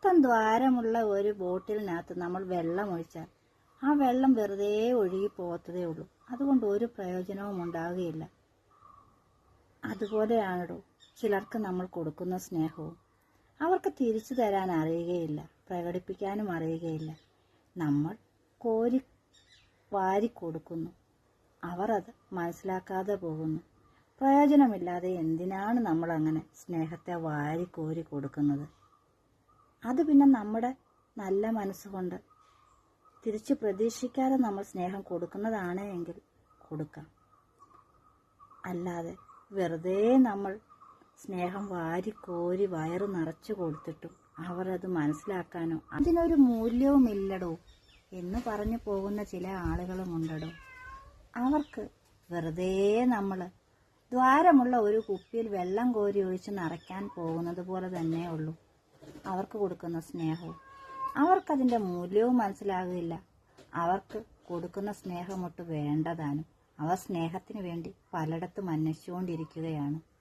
മൊത്തം ദ്വാരമുള്ള ഒരു ബോട്ടിലിനകത്ത് നമ്മൾ വെള്ളം ഒഴിച്ചാൽ ആ വെള്ളം വെറുതെ ഒഴുകി പോകത്തതേ ഉള്ളൂ. അതുകൊണ്ട് ഒരു പ്രയോജനവും ഉണ്ടാകുകയില്ല. അതുപോലെയാണോ ചിലർക്ക് നമ്മൾ കൊടുക്കുന്ന സ്നേഹവും. അവർക്ക് തിരിച്ചു തരാൻ അറിയുകയില്ല, പ്രകടിപ്പിക്കാനും അറിയുകയില്ല. നമ്മൾ കോരി വാരി കൊടുക്കുന്നു, അവർ അത് മനസ്സിലാക്കാതെ പോകുന്നു. പ്രയോജനമില്ലാതെ എന്തിനാണ് നമ്മൾ അങ്ങനെ സ്നേഹത്തെ വാരി കോരി കൊടുക്കുന്നത്? അത് പിന്നെ നമ്മുടെ നല്ല മനസ്സുകൊണ്ട് തിരിച്ചു പ്രതീക്ഷിക്കാതെ നമ്മൾ സ്നേഹം കൊടുക്കുന്നതാണ് എങ്കിൽ കൊടുക്കാം. അല്ലാതെ വെറുതെ നമ്മൾ സ്നേഹം വാരി കോരി വയറ് നിറച്ചു കൊടുത്തിട്ടും അവർ അത് മനസ്സിലാക്കാനോ അതിനൊരു മൂല്യവുമില്ലടോ എന്ന് പറഞ്ഞു പോകുന്ന ചില ആളുകളുമുണ്ടടോ. അവർക്ക് വെറുതെ നമ്മൾ ദ്വാരമുള്ള ഒരു കുപ്പിയിൽ വെള്ളം കോരി ഒഴിച്ച് നിറയ്ക്കാൻ പോകുന്നത് പോലെ തന്നെ ഉള്ളൂ അവർക്ക് കൊടുക്കുന്ന സ്നേഹവും. അവർക്കതിൻ്റെ മൂല്യവും മനസ്സിലാകില്ല. അവർക്ക് കൊടുക്കുന്ന സ്നേഹമൊട്ട് വേണ്ടതാനും. അവർ സ്നേഹത്തിന് വേണ്ടി പലയിടത്തും അന്വേഷിച്ചുകൊണ്ടിരിക്കുകയാണ്.